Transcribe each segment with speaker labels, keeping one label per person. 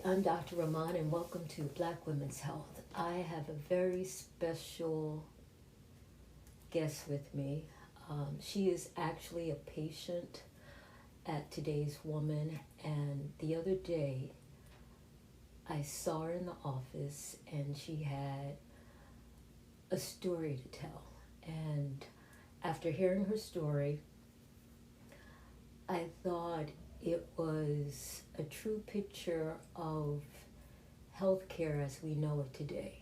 Speaker 1: I'm Dr. Rahman, and welcome to Black Women's Health. I have a very special guest with me. She is actually a patient at Today's Woman, and the other day I saw her in the office and she had a story to tell. And after hearing her story, I thought it was a true picture of healthcare as we know it today.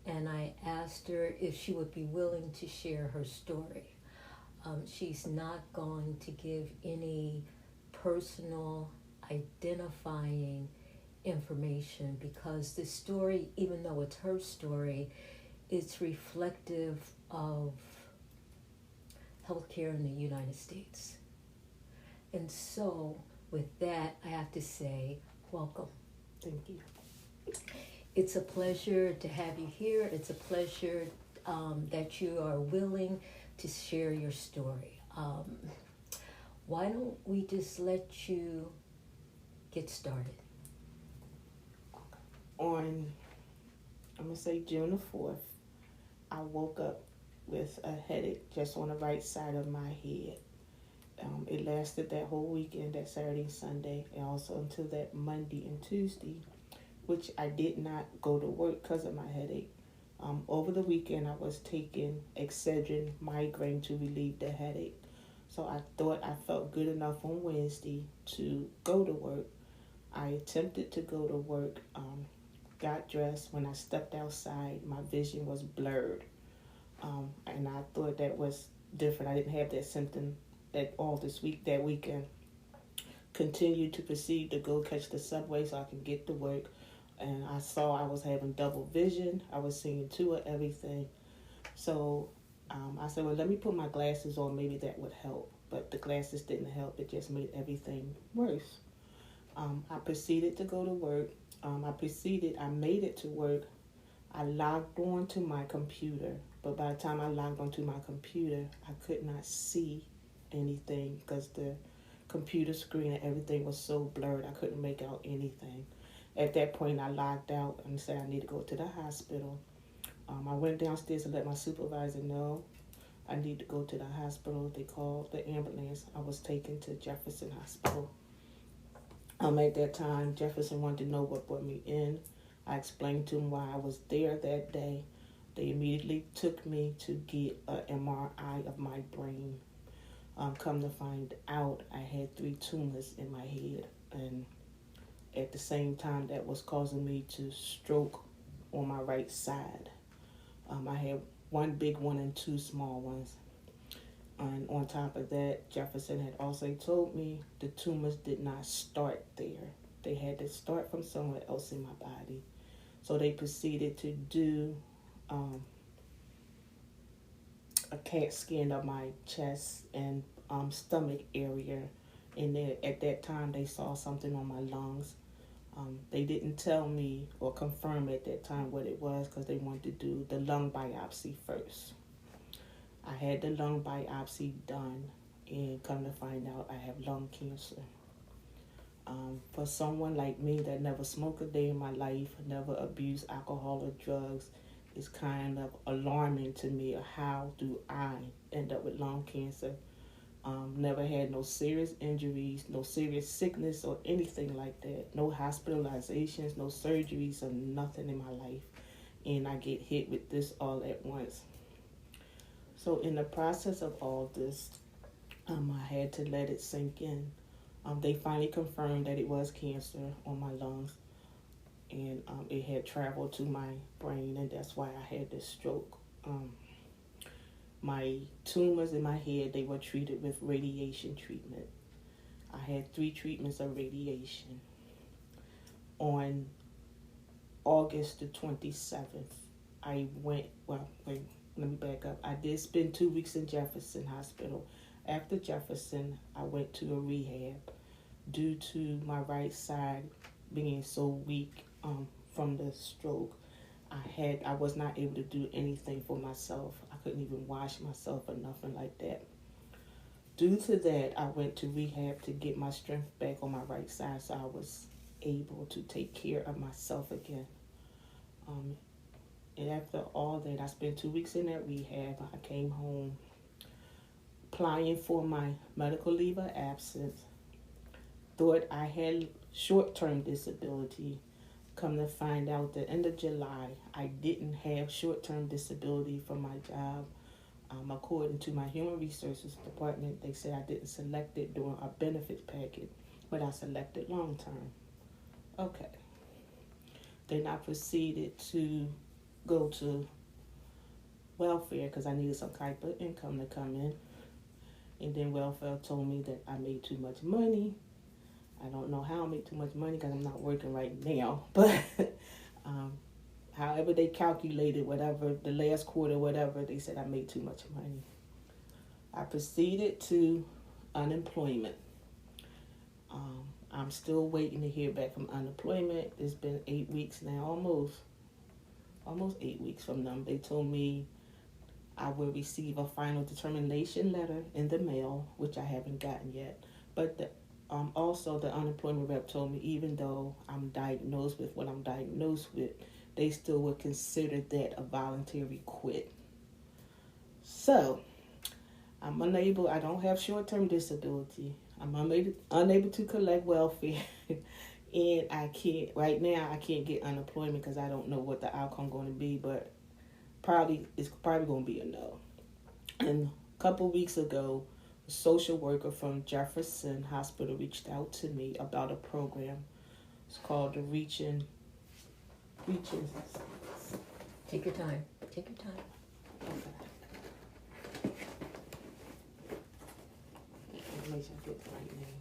Speaker 1: And I asked her if she would be willing to share her story. She's not going to give any personal identifying information because the story, even though it's her story, it's reflective of healthcare in the United States. And so, with that, I have to say, welcome.
Speaker 2: Thank you.
Speaker 1: It's a pleasure to have you here. It's a pleasure that you are willing to share your story. Why don't we just let you get started?
Speaker 2: I'm going to say June the 4th, I woke up with a headache just on the right side of my head. It lasted that whole weekend, that Saturday and Sunday, and also until that Monday and Tuesday, which I did not go to work because of my headache. Over the weekend, I was taking Excedrin migraine to relieve the headache. So I thought I felt good enough on Wednesday to go to work. I attempted to go to work, got dressed. When I stepped outside, my vision was blurred. And I thought that was different. I didn't have that symptom at all that weekend. Continued to proceed to go catch the subway so I could get to work. And I saw I was having double vision. I was seeing two of everything. So I said, well, let me put my glasses on. Maybe that would help. But the glasses didn't help. It just made everything worse. I proceeded to go to work. I made it to work. I logged on to my computer. But by the time I logged onto my computer, I could not see anything because the computer screen and everything was so blurred. I couldn't make out anything. At that point, I logged out and said I need to go to the hospital. I went downstairs and let my supervisor know I need to go to the hospital. They called the ambulance. I was taken to Jefferson Hospital. At that time, Jefferson wanted to know what brought me in. I explained to them why I was there that day. They immediately took me to get an MRI of my brain. Come to find out, I had 3 tumors in my head, and at the same time, that was causing me to stroke on my right side. I had 1 big one and 2 small ones. And on top of that, Jefferson had also told me the tumors did not start there. They had to start from somewhere else in my body. So they proceeded to do a CAT scan of my chest and stomach area. And at that time, they saw something on my lungs. They didn't tell me or confirm at that time what it was because they wanted to do the lung biopsy first. I had the lung biopsy done, and come to find out I have lung cancer. For someone like me that never smoked a day in my life, never abused alcohol or drugs, it's kind of alarming to me. How do I end up with lung cancer? Never had no serious injuries, no serious sickness or anything like that. No hospitalizations, no surgeries or nothing in my life. And I get hit with this all at once. So in the process of all this, I had to let it sink in. They finally confirmed that it was cancer on my lungs. And it had traveled to my brain, and that's why I had this stroke. My tumors in my head, they were treated with radiation treatment. I had 3 treatments of radiation. On August the 27th, let me back up. I did spend 2 weeks in Jefferson Hospital. After Jefferson, I went to a rehab due to my right side being so weak from the stroke. I was not able to do anything for myself. I couldn't even wash myself or nothing like that. Due to that, I went to rehab to get my strength back on my right side so I was able to take care of myself again. And after all that, I spent 2 weeks in that rehab. I came home applying for my medical leave of absence. Thought I had short-term disability. Come to find out the end of July, I didn't have short-term disability from my job. According to my human resources department, they said I didn't select it during our benefits package, but I selected long-term. Okay. Then I proceeded to go to welfare because I needed some type of income to come in. And then welfare told me that I made too much money. I don't know how I make too much money because I'm not working right now. But however they calculated, whatever, the last quarter, whatever, they said I made too much money. I proceeded to unemployment. I'm still waiting to hear back from unemployment. It's been 8 weeks now, almost 8 weeks from them. They told me I will receive a final determination letter in the mail, which I haven't gotten yet. But also the unemployment rep told me even though I'm diagnosed with what I'm diagnosed with, they still would consider that a voluntary quit. So I'm unable, I don't have short-term disability. I'm unable to collect welfare. And right now I can't get unemployment because I don't know what the outcome going to be, but it's probably going to be a no. And a couple weeks ago, a social worker from Jefferson Hospital reached out to me about a program. It's called the Reaching.
Speaker 1: Take your time. Take your time.
Speaker 2: Okay. Make sure I get the right name.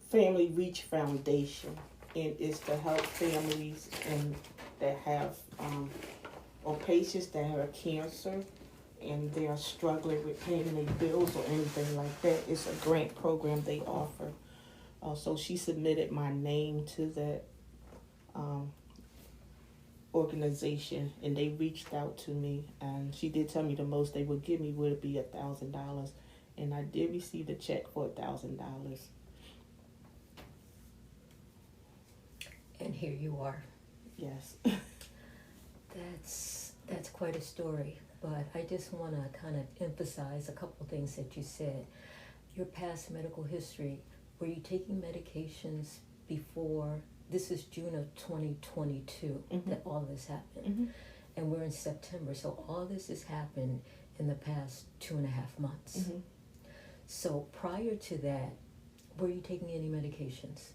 Speaker 2: Family Reach Foundation, and it's to help families and that have or patients that have cancer and they are struggling with paying their bills or anything like that. It's a grant program they offer. So she submitted my name to that organization, and they reached out to me, and she did tell me the most they would give me would be $1,000, and I did receive a check for $1,000.
Speaker 1: And here you are.
Speaker 2: Yes.
Speaker 1: That's quite a story, but I just want to kind of emphasize a couple things that you said. Your past medical history, were you taking medications before? This is June of 2022 that all this happened. And we're in September, so all this has happened in the past 2.5 months. So prior to that, were you taking any medications?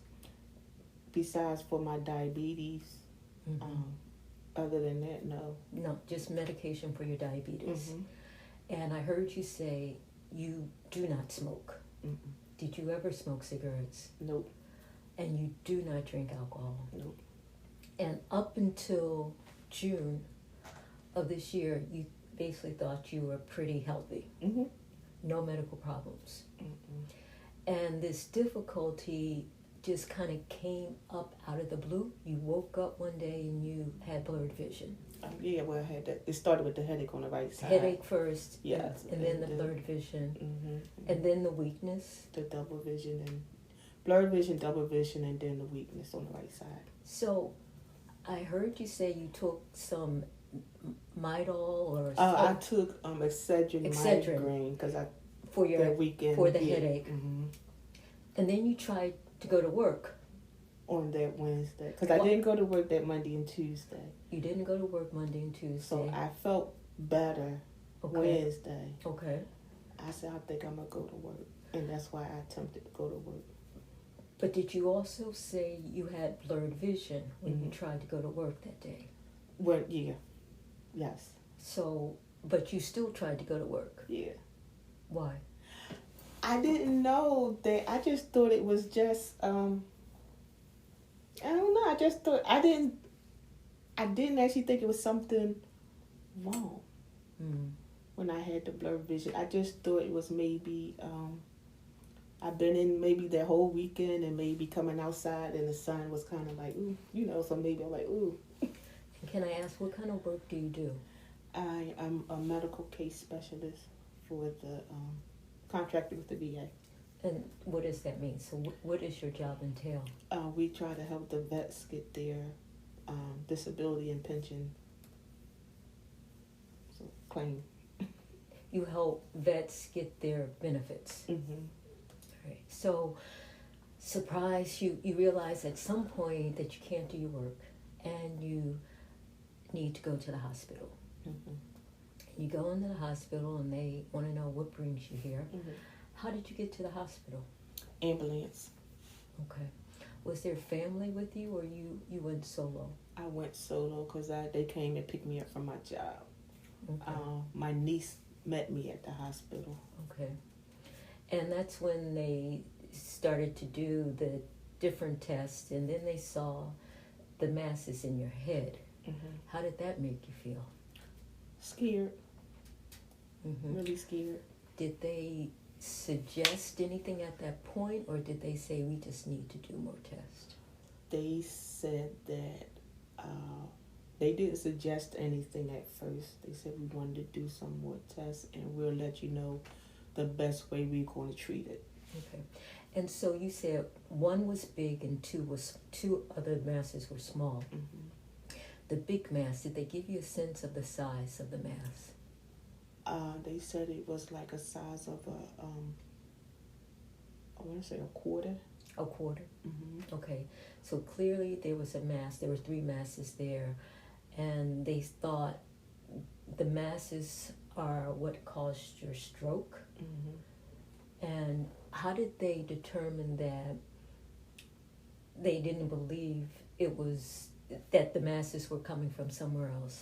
Speaker 2: Besides for my diabetes, other than that, no.
Speaker 1: No, just medication for your diabetes. And I heard you say you do not smoke. Did you ever smoke cigarettes?
Speaker 2: Nope.
Speaker 1: And you do not drink alcohol?
Speaker 2: Nope.
Speaker 1: And up until June of this year, you basically thought you were pretty healthy. No medical problems. And this difficulty just kind of came up out of the blue. You woke up one day and you had blurred vision.
Speaker 2: Yeah, well, I had that. It started with the headache on the right side.
Speaker 1: Headache first,
Speaker 2: yes,
Speaker 1: and then the blurred vision, and then the weakness.
Speaker 2: The double vision and blurred vision, double vision, and then the weakness on the right side.
Speaker 1: So, I heard you say you took some Midol or.
Speaker 2: I took Excedrin migraine because
Speaker 1: for your
Speaker 2: that weekend
Speaker 1: for the headache, and then you tried to go to work
Speaker 2: on that Wednesday because I didn't go to work that Monday and Tuesday.
Speaker 1: You didn't go to work Monday and Tuesday.
Speaker 2: So I felt better Wednesday.
Speaker 1: Okay.
Speaker 2: I said I think I'm gonna go to work, and that's why I attempted to go to work.
Speaker 1: But did you also say you had blurred vision when you tried to go to work that day?
Speaker 2: Well, yeah. Yes.
Speaker 1: So, but you still tried to go to work?
Speaker 2: Yeah.
Speaker 1: Why?
Speaker 2: I didn't know that. I just thought it was just, I don't know. I just thought, I didn't actually think it was something wrong when I had the blurred vision. I just thought it was maybe, I've been in maybe that whole weekend and maybe coming outside and the sun was kind of like, ooh, so maybe I'm like, ooh.
Speaker 1: Can I ask, what kind of work do you do?
Speaker 2: I am a medical case specialist. for the contracted with the VA.
Speaker 1: And what does that mean? So what does your job entail?
Speaker 2: We try to help the vets get their disability and pension claim.
Speaker 1: You help vets get their benefits.
Speaker 2: Mm-hmm.
Speaker 1: Right. So, surprise, you realize at some point that you can't do your work and you need to go to the hospital.
Speaker 2: Mm-hmm.
Speaker 1: You go into the hospital and they want to know what brings you here.
Speaker 2: Mm-hmm.
Speaker 1: How did you get to the hospital?
Speaker 2: Ambulance.
Speaker 1: Okay. Was there family with you or you went solo?
Speaker 2: I went solo because they came and picked me up from my job.
Speaker 1: Okay.
Speaker 2: My niece met me at the hospital.
Speaker 1: Okay. And that's when they started to do the different tests, and then they saw the masses in your head.
Speaker 2: Mm-hmm.
Speaker 1: How did that make you feel?
Speaker 2: Scared.
Speaker 1: Mm-hmm.
Speaker 2: Really scared.
Speaker 1: Did they suggest anything at that point, or did they say we just need to do more tests?
Speaker 2: They said that they didn't suggest anything at first. They said we wanted to do some more tests and we'll let you know the best way we're going to treat it.
Speaker 1: Okay. And so you said one was big and two other masses were small.
Speaker 2: Mm-hmm.
Speaker 1: The big mass, did they give you a sense of the size of the mass?
Speaker 2: They said it was like a size of I want to say a quarter.
Speaker 1: A quarter?
Speaker 2: Mm-hmm.
Speaker 1: Okay. So clearly there was a mass. There were three masses there. And they thought the masses are what caused your stroke.
Speaker 2: Mm-hmm.
Speaker 1: And how did they determine that they didn't believe it was that the masses were coming from somewhere else?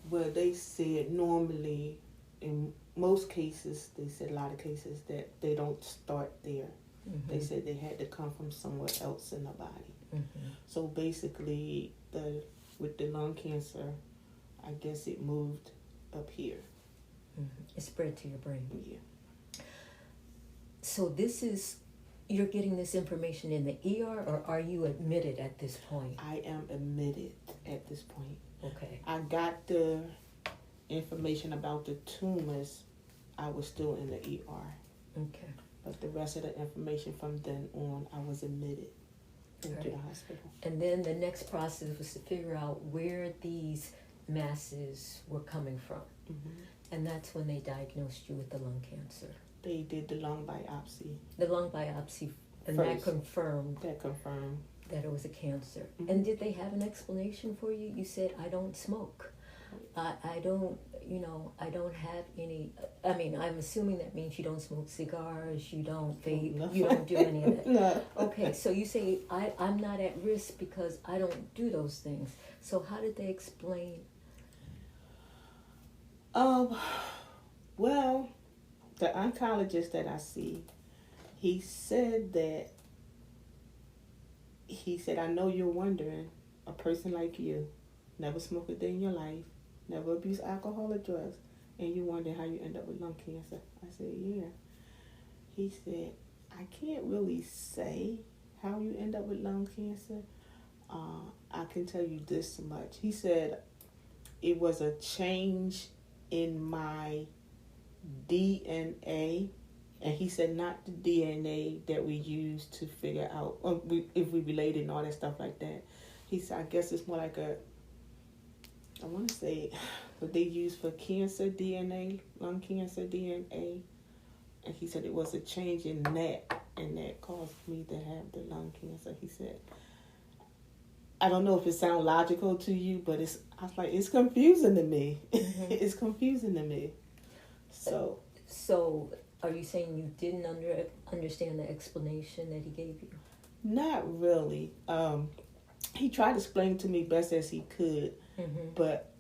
Speaker 2: Well, they said normally, in most cases, they said a lot of cases that they don't start there. Mm-hmm. They said they had to come from somewhere else in the body.
Speaker 1: Mm-hmm.
Speaker 2: So basically, with the lung cancer, I guess it moved up here.
Speaker 1: Mm-hmm. It spread to your brain.
Speaker 2: Yeah.
Speaker 1: So you're getting this information in the ER, or are you admitted at this point?
Speaker 2: I am admitted at this point.
Speaker 1: Okay.
Speaker 2: I got the information about the tumors. I was still in the ER.
Speaker 1: Okay.
Speaker 2: But the rest of the information from then on, I was admitted into the hospital.
Speaker 1: And then the next process was to figure out where these masses were coming from.
Speaker 2: Mm-hmm.
Speaker 1: And that's when they diagnosed you with the lung cancer.
Speaker 2: They did the lung biopsy.
Speaker 1: The lung biopsy, and
Speaker 2: First,
Speaker 1: that confirmed
Speaker 2: that
Speaker 1: it was a cancer.
Speaker 2: Mm-hmm.
Speaker 1: And did they have an explanation for you? You said, I don't smoke. I don't have any, I'm assuming that means you don't smoke cigars, you don't vape,
Speaker 2: No.
Speaker 1: you don't do any of that.
Speaker 2: No.
Speaker 1: Okay, so you say, I'm not at risk because I don't do those things. So how did they explain?
Speaker 2: Well, the oncologist that I see, he said, I know you're wondering, a person like you, never smoked a day in your life, never abused alcohol or drugs, and you wonder how you end up with lung cancer. I said, yeah. He said, I can't really say how you end up with lung cancer. I can tell you this much. He said it was a change in my DNA, and he said not the DNA that we use to figure out if we related and all that stuff like that. He said, I guess it's more like I want to say what they use for cancer DNA, lung cancer DNA. And he said it was a change in that, and that caused me to have the lung cancer. He said, I don't know if it sounds logical to you, but I was like, it's confusing to me. Mm-hmm. It's confusing to me. So
Speaker 1: are you saying you didn't understand the explanation that he gave you?
Speaker 2: Not really. He tried to explain to me best as he could, mm-hmm. but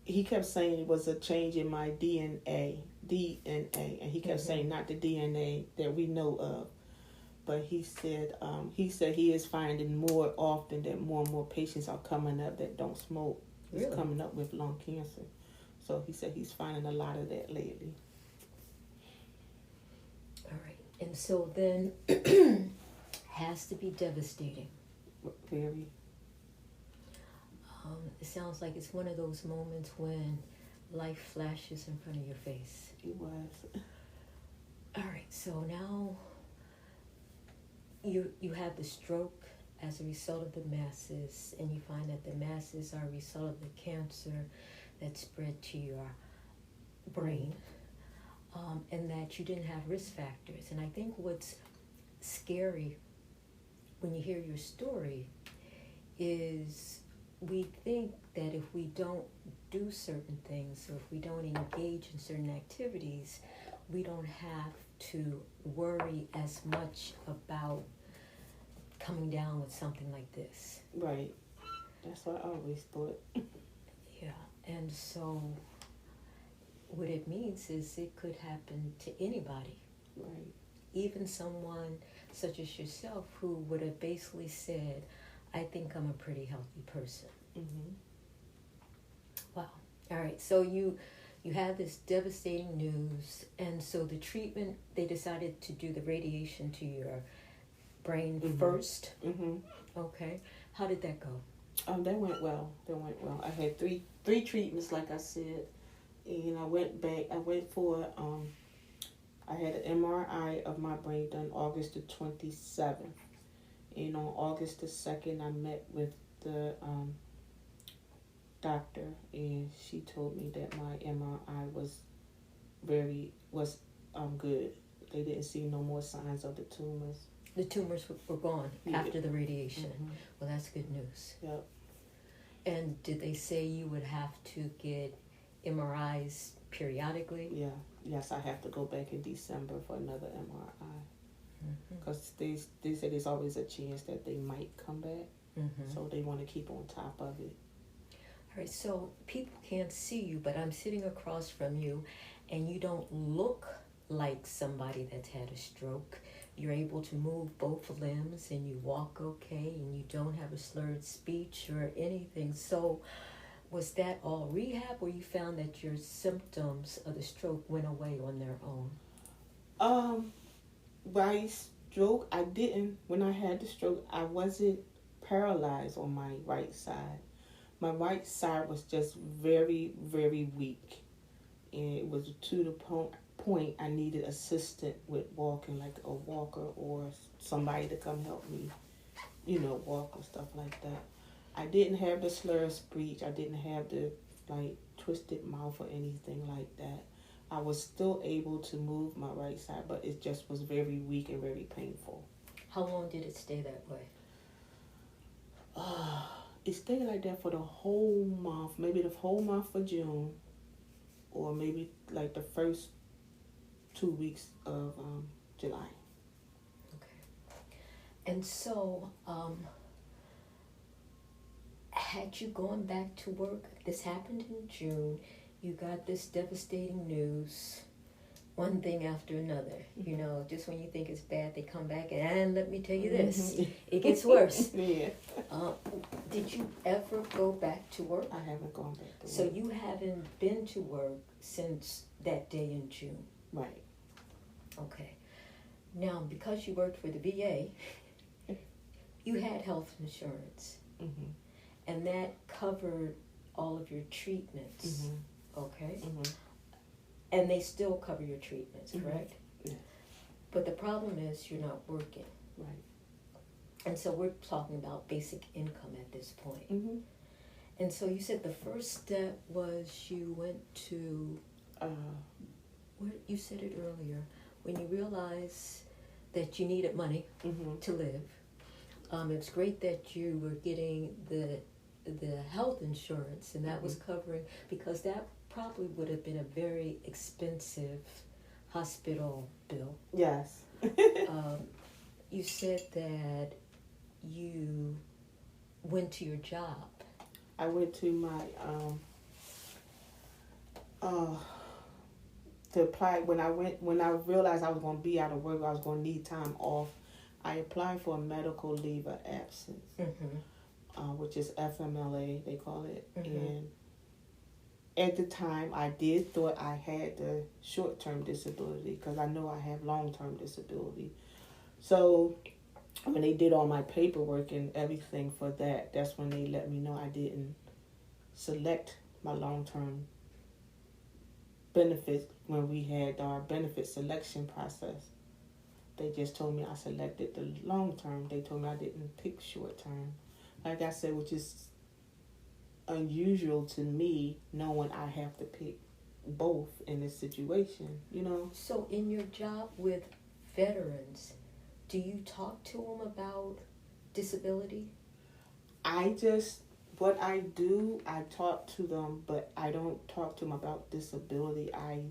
Speaker 2: he kept saying it was a change in my DNA, and he kept mm-hmm. saying not the DNA that we know of. But he said he is finding more often that more and more patients are coming up that don't smoke. Really? Is coming up with lung cancer. So he said he's finding a lot of that lately.
Speaker 1: All right. And so then has to be devastating.
Speaker 2: Very.
Speaker 1: It sounds like it's one of those moments when life flashes in front of your face.
Speaker 2: It was.
Speaker 1: All right, so now you have the stroke as a result of the masses, and you find that the masses are a result of the cancer that spread to your brain, and that you didn't have risk factors. And I think what's scary when you hear your story is we think that if we don't do certain things, or if we don't engage in certain activities, we don't have to worry as much about coming down with something like this.
Speaker 2: Right. That's what I always thought.
Speaker 1: Yeah, and so what it means is it could happen to anybody.
Speaker 2: Right.
Speaker 1: Even someone such as yourself who would have basically said, I think I'm a pretty healthy person.
Speaker 2: Mm-hmm.
Speaker 1: Wow. All right, so you have this devastating news, and so the treatment, they decided to do the radiation to your brain first.
Speaker 2: Mm-hmm.
Speaker 1: Okay. How did that go?
Speaker 2: That went well. I had three treatments, like I said, and I went back. I went for I had an MRI of my brain done August the 27th, and on August the 2nd, I met with the doctor, and she told me that my MRI was good. They didn't see no more signs of the tumors.
Speaker 1: The tumors were gone after the radiation.
Speaker 2: Mm-hmm.
Speaker 1: Well, that's good news.
Speaker 2: Yep.
Speaker 1: And did they say you would have to get MRIs periodically?
Speaker 2: Yeah. Yes, I have to go back in December for another MRI. Because they say there's always a chance that they might come back.
Speaker 1: Mm-hmm.
Speaker 2: So they want to keep on top of it.
Speaker 1: All right, so people can't see you, but I'm sitting across from you, and you don't look like somebody that's had a stroke. You're able to move both limbs, and you walk okay, and you don't have a slurred speech or anything. So was that all rehab, or you found that your symptoms of the stroke went away on their own?
Speaker 2: By stroke, I didn't. When I had the stroke, I wasn't paralyzed on my right side. My right side was just very, very weak. And it was to the point I needed assistance with walking, like a walker or somebody to come help me, walk or stuff like that. I didn't have the slurred speech. I didn't have the, twisted mouth or anything like that. I was still able to move my right side, but it just was very weak and very painful.
Speaker 1: How long did it stay that way?
Speaker 2: It stayed like that for the whole month, maybe the whole month of June, or maybe like the first 2 weeks of July.
Speaker 1: Okay. And so, had you gone back to work? This happened in June. You got this devastating news, one thing after another. Just when you think it's bad, they come back and let me tell you this, it gets worse.
Speaker 2: Yeah.
Speaker 1: Did you ever go back to work?
Speaker 2: I haven't gone back to work.
Speaker 1: So you haven't been to work since that day in June?
Speaker 2: Right.
Speaker 1: Okay. Now, because you worked for the VA, you had health insurance.
Speaker 2: Mm-hmm.
Speaker 1: And that covered all of your treatments.
Speaker 2: Mm-hmm.
Speaker 1: Okay?
Speaker 2: Mm-hmm.
Speaker 1: And they still cover your treatments, correct?
Speaker 2: Yes.
Speaker 1: But the problem is you're not working.
Speaker 2: Right.
Speaker 1: And so we're talking about basic income at this point.
Speaker 2: Mm-hmm.
Speaker 1: And so you said the first step was you went to, you said it earlier, when you realized that you needed money to live. It's great that you were getting the health insurance, and that was covering, because that probably would have been a very expensive hospital bill.
Speaker 2: Yes.
Speaker 1: You said that you went to your job.
Speaker 2: I went to my to apply. When I realized I was going to be out of work, I was going to need time off. I applied for a medical leave of absence, which is FMLA, they call it. And at the time, I did thought I had the short-term disability, because I know I have long-term disability. So when they did all my paperwork and everything for that, that's when they let me know I didn't select my long-term benefits when we had our benefit selection process. They just told me I selected the long term. They told me I didn't pick short term. Like I said, which is unusual to me, knowing I have to pick both in this situation, you know.
Speaker 1: So in your job with veterans, do you talk to them about disability?
Speaker 2: What I do, I talk to them, but I don't talk to them about disability. I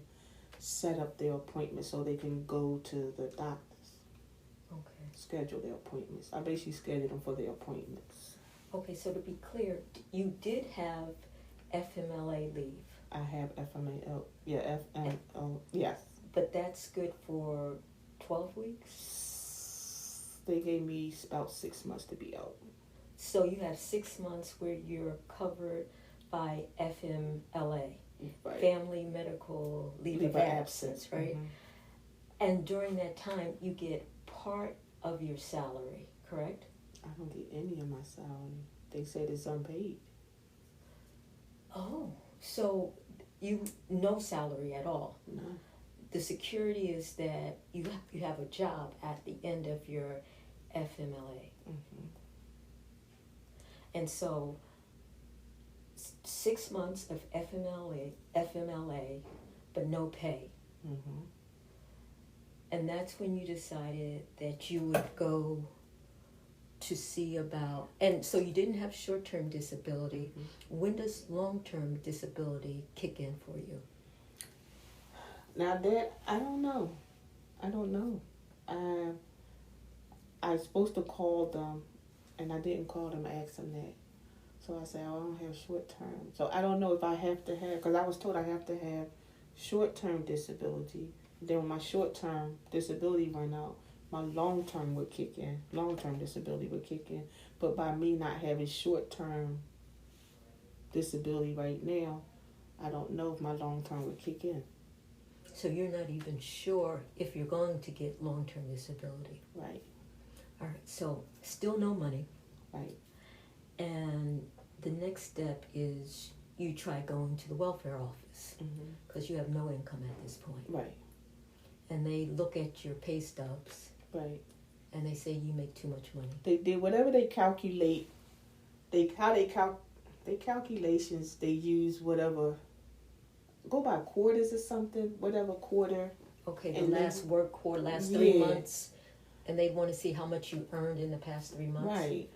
Speaker 2: set up their appointments so they can go to the doctors,
Speaker 1: Okay.
Speaker 2: schedule their appointments. I basically schedule them for their appointments.
Speaker 1: Okay, so to be clear, you did have FMLA leave.
Speaker 2: I have FMAL, yes.
Speaker 1: But that's good for 12 weeks?
Speaker 2: They gave me about 6 months to be out.
Speaker 1: So you have 6 months where you're covered by FMLA,
Speaker 2: Right.
Speaker 1: Family Medical Leave of Absence, right?
Speaker 2: Mm-hmm.
Speaker 1: And during that time, you get part of your salary, correct?
Speaker 2: I don't get any of my salary. They said it's unpaid.
Speaker 1: Oh, so you no salary at all.
Speaker 2: No.
Speaker 1: The security is that you have a job at the end of your FMLA.
Speaker 2: Mm-hmm.
Speaker 1: And so 6 months of FMLA, but no pay.
Speaker 2: Mm-hmm.
Speaker 1: And that's when you decided that you would go to see about, and so you didn't have short-term disability.
Speaker 2: Mm-hmm.
Speaker 1: When does long-term disability kick in for you?
Speaker 2: Now that, I don't know. I was supposed to call them, and I didn't call them and ask them that. So I said, oh, I don't have short term. So I don't know if I have to have, because I was told I have to have short-term disability. Then when my short-term disability run out, my long-term would kick in. Long-term disability would kick in. But by me not having short-term disability right now, I don't know if my long-term would kick in.
Speaker 1: So you're not even sure if you're going to get long-term disability.
Speaker 2: Right.
Speaker 1: All right, so still no money.
Speaker 2: Right.
Speaker 1: And the next step is you try going to the welfare office because you have no income at this point.
Speaker 2: Right.
Speaker 1: And they look at your pay stubs.
Speaker 2: Right.
Speaker 1: And they say you make too much money.
Speaker 2: They did whatever they calculate. Calculations. They use whatever. Go by quarters or something. Whatever quarter.
Speaker 1: Okay, the last work quarter, last 3
Speaker 2: Yeah.
Speaker 1: months, and they want to see how much you earned in the past 3 months.
Speaker 2: Right.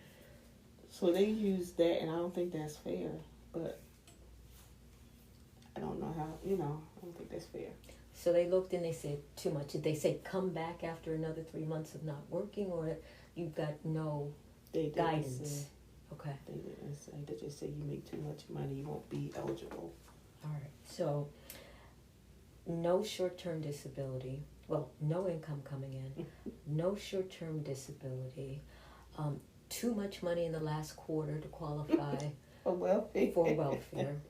Speaker 2: So they use that, and I don't think that's fair. But I don't know how. I don't think that's fair.
Speaker 1: So they looked and they said too much. Did they say come back after another 3 months of not working, or you've got no guidance? Okay.
Speaker 2: They didn't say. They just said you make too much money, you won't be eligible.
Speaker 1: All right. So no short-term disability. Well, no income coming in. No short-term disability. Too much money in the last quarter to qualify
Speaker 2: for
Speaker 1: welfare.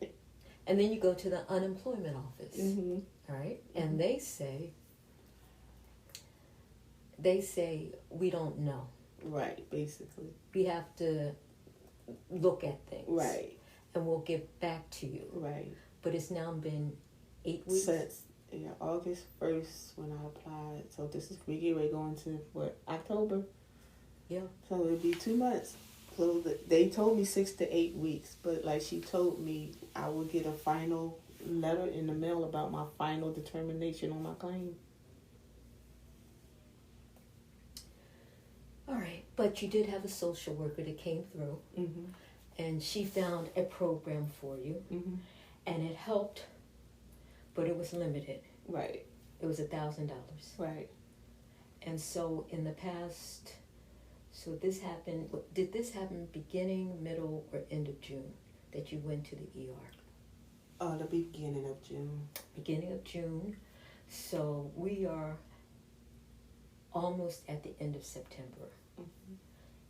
Speaker 1: And then you go to the unemployment office.
Speaker 2: Mm-hmm.
Speaker 1: All right, and they say we don't know.
Speaker 2: Right, basically.
Speaker 1: We have to look at things.
Speaker 2: Right.
Speaker 1: And we'll get back to you.
Speaker 2: Right.
Speaker 1: But it's now been 8 weeks?
Speaker 2: Since August 1st when I applied. So we get ready going to October?
Speaker 1: Yeah.
Speaker 2: So it'll be 2 months. So they told me 6 to 8 weeks, but like she told me, I will get a final letter in the mail about my final determination on my claim.
Speaker 1: All right, but you did have a social worker that came through, and she found a program for you, and it helped, but it was limited.
Speaker 2: Right.
Speaker 1: It was $1,000.
Speaker 2: Right.
Speaker 1: And so in the past, so this happened, did this happen beginning, middle, or end of June that you went to the ER?
Speaker 2: The beginning of June.
Speaker 1: Beginning of June. So we are almost at the end of September.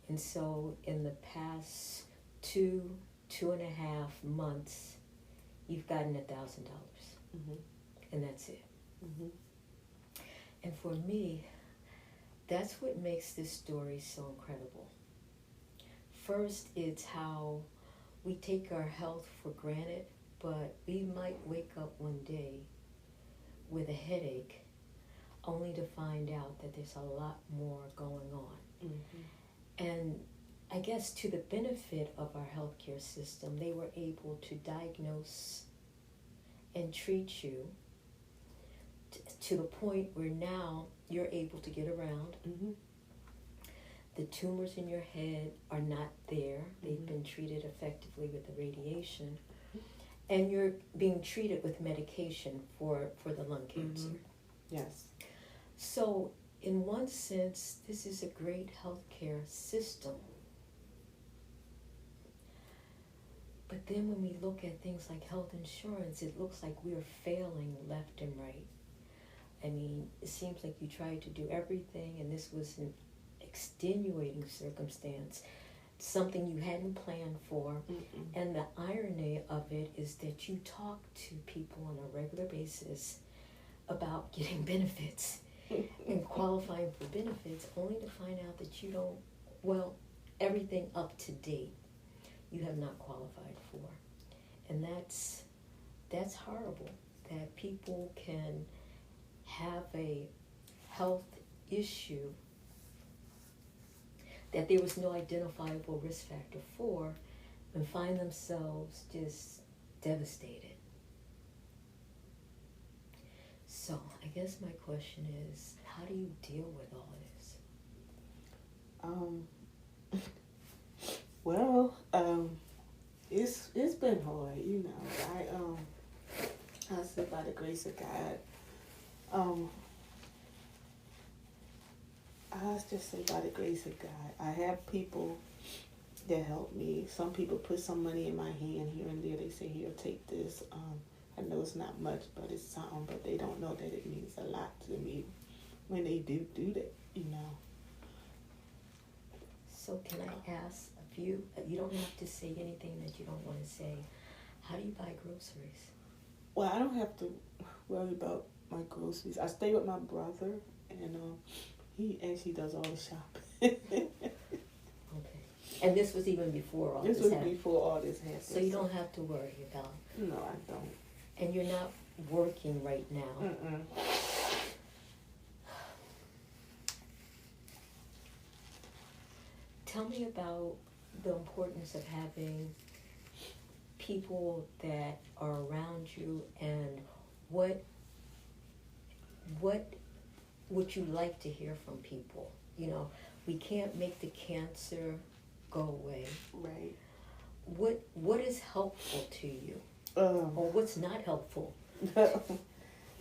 Speaker 1: And so in the past 2.5 months, you've gotten $1,000. And that's it. And for me, that's what makes this story so incredible. First, it's how we take our health for granted, but we might wake up one day with a headache only to find out that there's a lot more going on.
Speaker 2: Mm-hmm.
Speaker 1: And I guess to the benefit of our healthcare system, they were able to diagnose and treat you to the point where now you're able to get around.
Speaker 2: Mm-hmm.
Speaker 1: The tumors in your head are not there. They've
Speaker 2: Mm-hmm.
Speaker 1: been treated effectively with the radiation. And you're being treated with medication for the lung cancer.
Speaker 2: Mm-hmm. Yes.
Speaker 1: So, in one sense, this is a great healthcare system. But then when we look at things like health insurance, it looks like we're failing left and right. I mean, it seems like you tried to do everything, and this was an extenuating circumstance, something you hadn't planned for.
Speaker 2: Mm-mm.
Speaker 1: And the irony of it is that you talk to people on a regular basis about getting benefits and qualifying for benefits, only to find out that you don't, well, everything up to date you have not qualified for. And that's horrible, that people can have a health issue that there was no identifiable risk factor for, and find themselves just devastated. So I guess my question is, how do you deal with all this?
Speaker 2: Well, it's been hard, you know. I said by the grace of God. I just say by the grace of God. I have people that help me. Some people put some money in my hand here and there. They say, "Here, take this." I know it's not much, but it's something. But they don't know that it means a lot to me when they do that, you know.
Speaker 1: So can I ask a few? You don't have to say anything that you don't want to say. How do you buy groceries?
Speaker 2: Well, I don't have to worry about my groceries. I stay with my brother, and he actually does all the shopping.
Speaker 1: Okay. And this was even before all this
Speaker 2: This was
Speaker 1: happened?
Speaker 2: before all this happened.
Speaker 1: So you don't have to worry about it.
Speaker 2: No, I don't.
Speaker 1: And you're not working right now.
Speaker 2: Mm-mm.
Speaker 1: Tell me about the importance of having people that are around you, and what would you like to hear from people? You know, we can't make the cancer go away.
Speaker 2: Right.
Speaker 1: What is helpful to you? Or what's not helpful?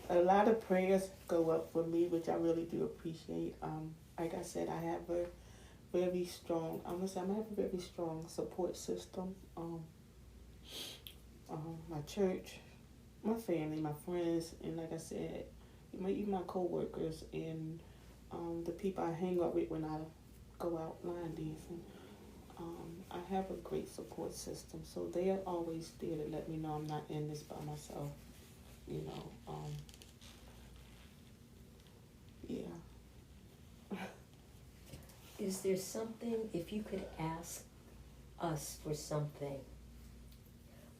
Speaker 2: A lot of prayers go up for me, which I really do appreciate. Like I said, I have a very strong, I have a very strong support system. My church, my family, my friends, and like I said, even my co-workers and the people I hang out with when I go out line dancing. I have a great support system, so they are always there to let me know I'm not in this by myself. You know, yeah.
Speaker 1: Is there something, if you could ask us for something,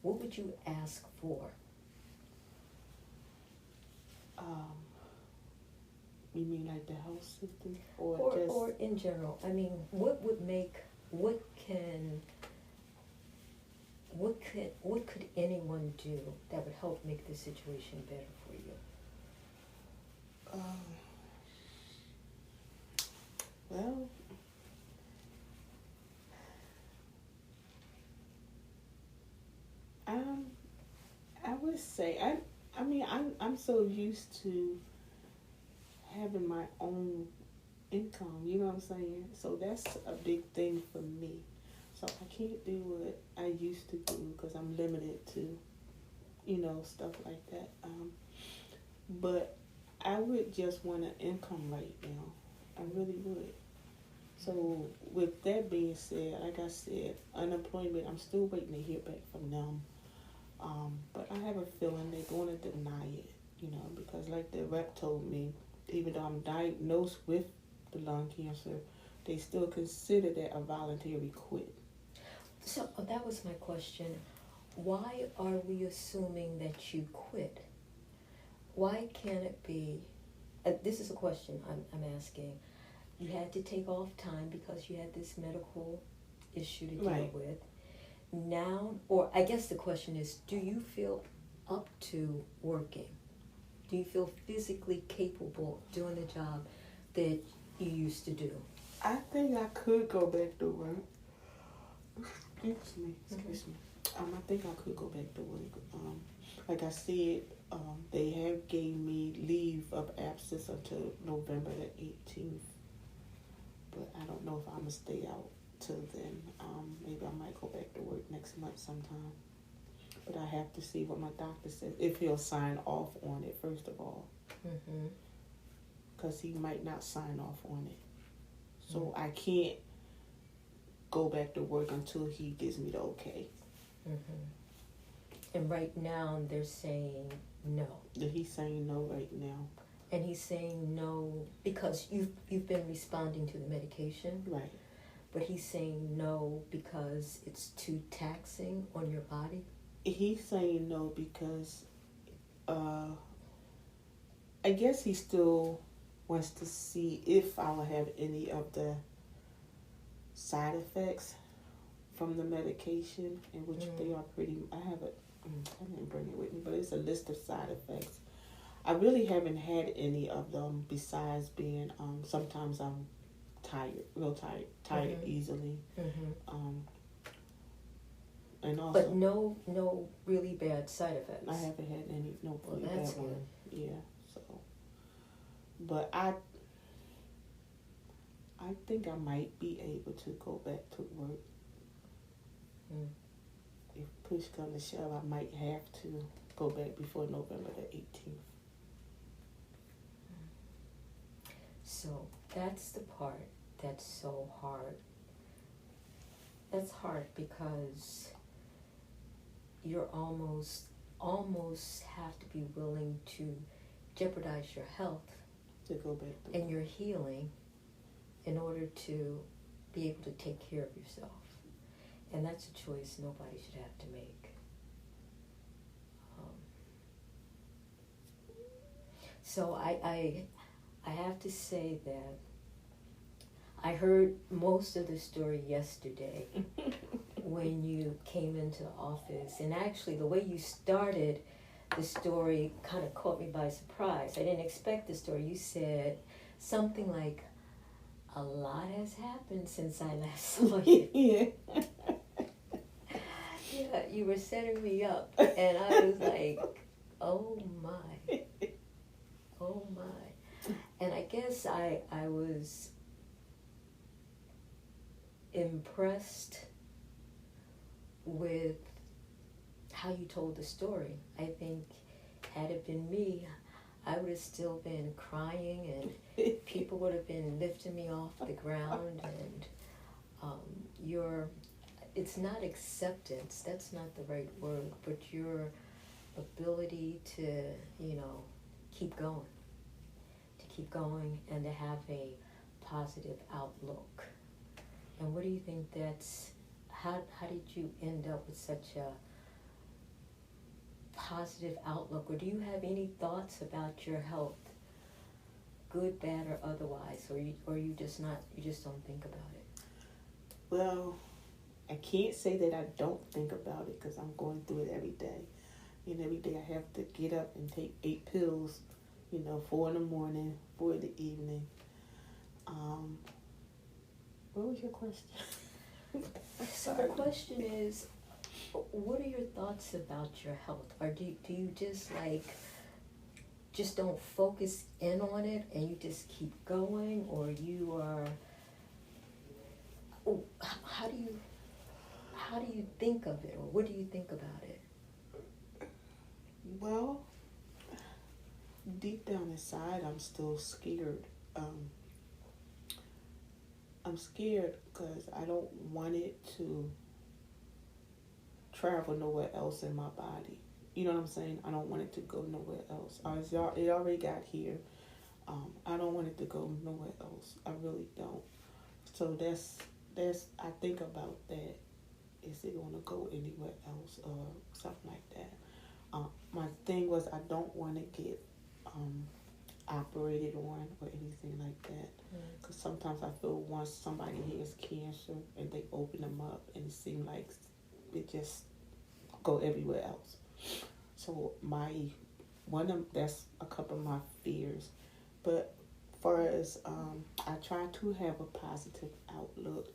Speaker 1: what would you ask for?
Speaker 2: You mean like the health system, or just
Speaker 1: or in general? I mean, what could anyone do that would help make the situation better for you?
Speaker 2: Well, I would say I'm so used to having my own income, you know what I'm saying? So that's a big thing for me. So I can't do what I used to do because I'm limited to, stuff like that. But I would just want an income right now. I really would. So with that being said, like I said, unemployment, I'm still waiting to hear back from them. But I have a feeling they're going to deny it, because like the rep told me, even though I'm diagnosed with the lung cancer, they still consider that a voluntary quit.
Speaker 1: So that was my question. Why are we assuming that you quit? why can't it be? This is a question I'm asking. You had to take off time because you had this medical issue to deal
Speaker 2: Right.
Speaker 1: with. Now, or I guess the question is, do you feel up to working? Do you feel physically capable of doing the job that you used to do?
Speaker 2: I think I could go back to work. Excuse me. I think I could go back to work. Like I said, they have gave me leave of absence until November the 18th. But I don't know if I'm gonna stay out till then. Maybe I might go back to work next month sometime. But I have to see what my doctor says, if he'll sign off on it, first of all.
Speaker 1: Mm-hmm.
Speaker 2: Because he might not sign off on it. So I can't go back to work until he gives me the okay.
Speaker 1: Mm-hmm. And right now they're saying no.
Speaker 2: He's saying no right now.
Speaker 1: And he's saying no because you've been responding to the medication.
Speaker 2: Right.
Speaker 1: But he's saying no because it's too taxing on your body.
Speaker 2: He's saying no because I guess he still wants to see if I will have any of the side effects from the medication, in which they are pretty. I didn't bring it with me, but it's a list of side effects. I really haven't had any of them besides being. Sometimes I'm tired, real tired easily.
Speaker 1: Mm-hmm.
Speaker 2: And also,
Speaker 1: but no really bad side effects.
Speaker 2: I haven't had any really
Speaker 1: that's
Speaker 2: bad one.
Speaker 1: good.
Speaker 2: Yeah. So, but I think I might be able to go back to work. If push comes to shove, I might have to go back before November the 18th.
Speaker 1: So that's the part that's so hard. That's hard because you're almost have to be willing to jeopardize your health
Speaker 2: To go back to
Speaker 1: and your healing in order to be able to take care of yourself. And that's a choice nobody should have to make. So I have to say that I heard most of the story yesterday when you came into the office. And actually, the way you started the story kind of caught me by surprise. I didn't expect the story. You said something like, a lot has happened since I last saw you.
Speaker 2: Yeah.
Speaker 1: Yeah, you were setting me up. And I was like, oh my. Oh my. And I guess I was impressed with how you told the story. I think had it been me, I would have still been crying and people would have been lifting me off the ground. And it's not acceptance, that's not the right word, but your ability to, keep going and to have a positive outlook. And what do you think how did you end up with such a positive outlook? Or do you have any thoughts about your health, good, bad, or otherwise? Or you just don't think about it?
Speaker 2: Well, I can't say that I don't think about it because I'm going through it every day. And every day I have to get up and take 8 pills, 4 in the morning, 4 in the evening. What was your question?
Speaker 1: So the question is, what are your thoughts about your health? Or do you just don't focus in on it and you just keep going? Or you are, how do you think of it? Or what do you think about it?
Speaker 2: Well, deep down inside, I'm still scared. I'm scared because I don't want it to travel nowhere else in my body. You know what I'm saying? I don't want it to go nowhere else. It already got here. I don't want it to go nowhere else. I really don't. So that's I think about that. Is it going to go anywhere else or something like that? My thing was I don't want to get operated on or anything like that. Because sometimes I feel once somebody has cancer and they open them up and it seems like it just go everywhere else. So that's a couple of my fears. But far as I try to have a positive outlook,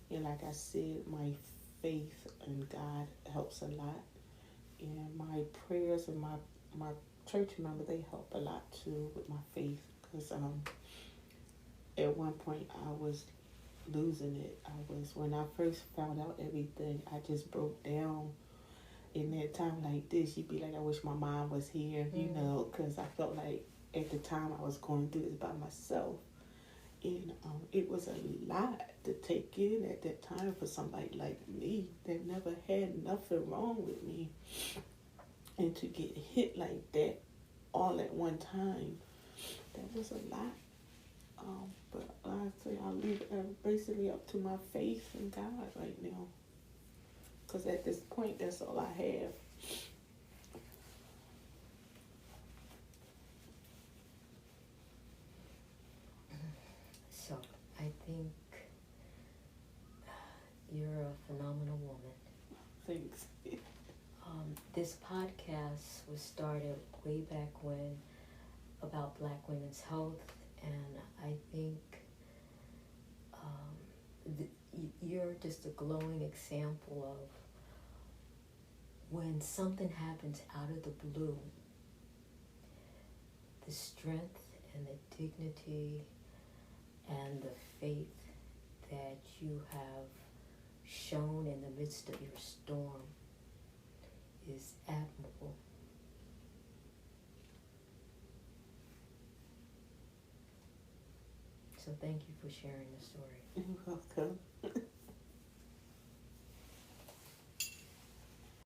Speaker 2: and like I said, my faith in God helps a lot, and my prayers and my church member, they help a lot too with my faith, because at one point I was losing it. When I first found out everything, I just broke down. In that time like this, you'd be like, I wish my mom was here, because I felt like at the time I was going through this by myself. And it was a lot to take in at that time for somebody like me that never had nothing wrong with me. And to get hit like that all at one time, that was a lot. But like I say, I leave it basically up to my faith in God right now. Because at this point, that's all I have.
Speaker 1: So, I think you're a phenomenal woman.
Speaker 2: Thanks.
Speaker 1: This podcast was started way back when about Black women's health, and I think you're just a glowing example of when something happens out of the blue, the strength and the dignity and the faith that you have shown in the midst of your storm is admirable. So thank you for sharing the story.
Speaker 2: You're welcome.